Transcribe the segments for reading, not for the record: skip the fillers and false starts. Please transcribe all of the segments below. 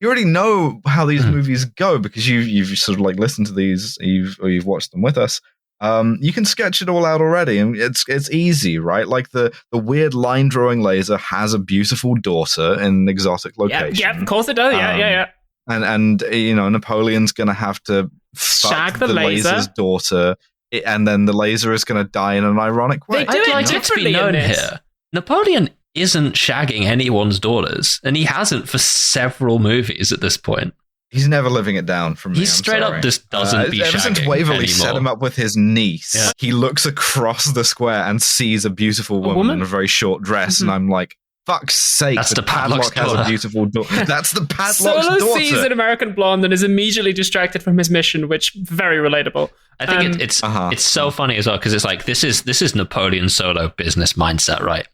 you already know how these movies go because you've sort of like listened to these, you've watched them with us. You can sketch it all out already, and it's easy, right? Like the weird line drawing laser has a beautiful daughter in an exotic location. Yeah, of course it does. Yeah. And Napoleon's gonna have to shag the laser's daughter, and then the laser is gonna die in an ironic way. They do it differently in this. Here. Napoleon isn't shagging anyone's daughters, and he hasn't for several movies at this point. He's never living it down from me. He straight up just doesn't be shagging ever since Waverly anymore. set him up with his niece, he looks across the square and sees a beautiful woman in a very short dress, and I'm like, fuck's sake, that's the Padlock has a beautiful daughter. That's the Padlock's daughter. Solo sees an American blonde and is immediately distracted from his mission, which very relatable. I think it's so funny as well, because it's like this is Napoleon Solo business mindset, right?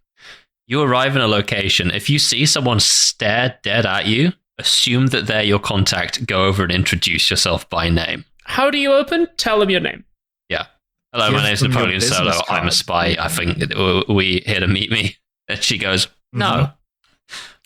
You arrive in a location, if you see someone stare dead at you, assume that they're your contact, go over and introduce yourself by name. How do you open? Tell them your name. Yeah. Hello, my name's Napoleon Solo. I'm a spy. I think we here to meet me. And she goes, no.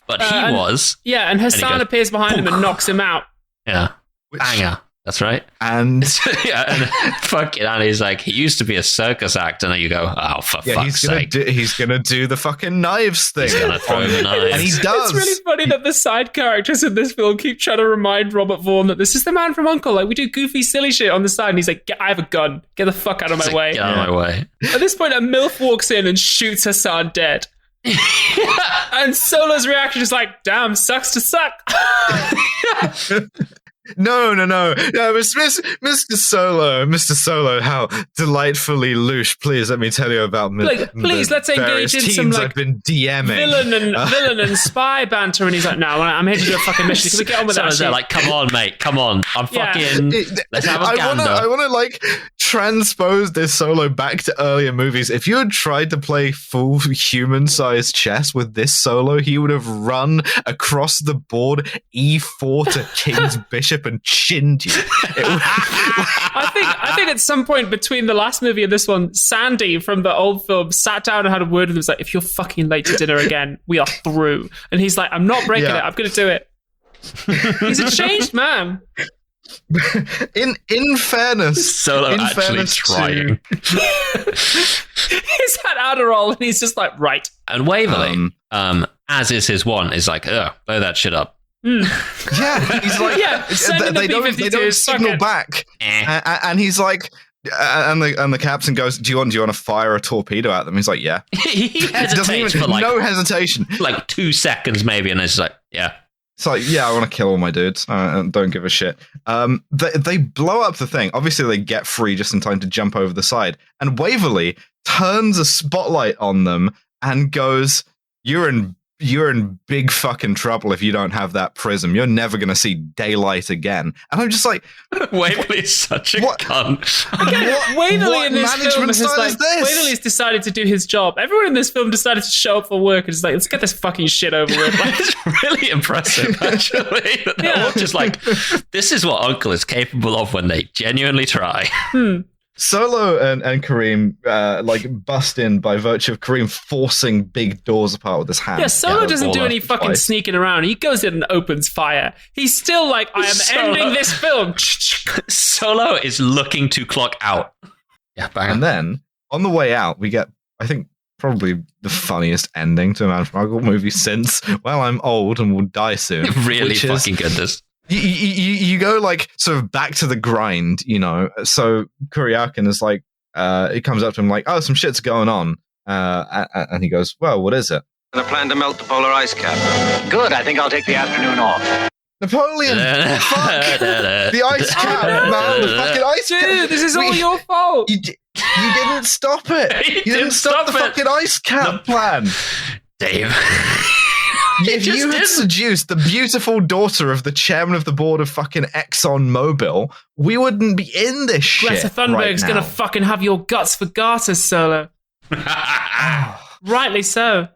But he was. Yeah, and Hassan appears behind him and knocks him out. Yeah. Banger. That's right. And and he's like, he used to be a circus actor. And you go, oh, for fuck's sake. He's gonna do the fucking knives thing. He's gonna throw the knives. And he does. It's really funny that the side characters in this film keep trying to remind Robert Vaughn that this is the man from U.N.C.L.E. Like, we do goofy, silly shit on the side. And he's like, I have a gun. Get the fuck out of my way. Get out of my way. At this point, a MILF walks in and shoots Hassan dead. And Solo's reaction is like, damn, sucks to suck. No, Mr. Solo, how delightfully louche. Please let me tell you about please let's engage in some like I've been DMing. villain and spy banter. And he's like, no, I'm here to do a fucking mission. Can we get on with that shit? Like, come on, mate, come on. I'm fucking. Let's have a gander. I want to like transpose this Solo back to earlier movies. If you had tried to play full human-sized chess with this Solo, he would have run across the board E4 to King's Bishop and chinned you. I think at some point between the last movie and this one, Sandy from the old film sat down and had a word with him. Was like, if you're fucking late to dinner again, we are through. And he's like, I'm not breaking it. I'm going to do it. He's a changed man. In fairness, Solo actually trying. He's had Adderall and he's just like, right. And Waverly, as is his one, is like, blow that shit up. Yeah, he's like, they don't signal back, and he's like, and the captain goes, do you want to fire a torpedo at them? He's like, yeah. He hesitates for like no hesitation, like 2 seconds maybe, and it's like, yeah. It's like, yeah, I want to kill all my dudes. Don't give a shit. They blow up the thing. Obviously, they get free just in time to jump over the side. And Waverly turns a spotlight on them and goes, You're in big fucking trouble if you don't have that prism. You're never going to see daylight again." And I'm just like, Waverly's such a cunt. Waverly in this film is like, Waverly's decided to do his job. Everyone in this film decided to show up for work and it's like, let's get this fucking shit over with. Like, it's really impressive, actually. They're all just like, this is what U.N.C.L.E. is capable of when they genuinely try. Solo and Kareem like bust in by virtue of Kareem forcing big doors apart with his hand. Yeah, Solo doesn't do any fucking sneaking around. He goes in and opens fire. He's still like, I am ending this film. Solo is looking to clock out. Yeah, bang. And then on the way out, we get, I think, probably the funniest ending to a Man from U.N.C.L.E. movie since, well, I'm old and will die soon. Really fucking good, this. You go like sort of back to the grind, you know. So Kuryakin is like, he comes up to him like, "Oh, some shit's going on," and he goes, "Well, what is it?" I plan to melt the polar ice cap. Good. I think I'll take the afternoon off. Napoleon, fuck the ice cap, man, the fucking ice cap. Dude, this is all your fault. You didn't stop it. You didn't stop the fucking ice cap plan, Dave. If you had seduced the beautiful daughter of the chairman of the board of fucking ExxonMobil, we wouldn't be in this shit. Greta Thunberg's gonna fucking have your guts for garters, Solo. Rightly so.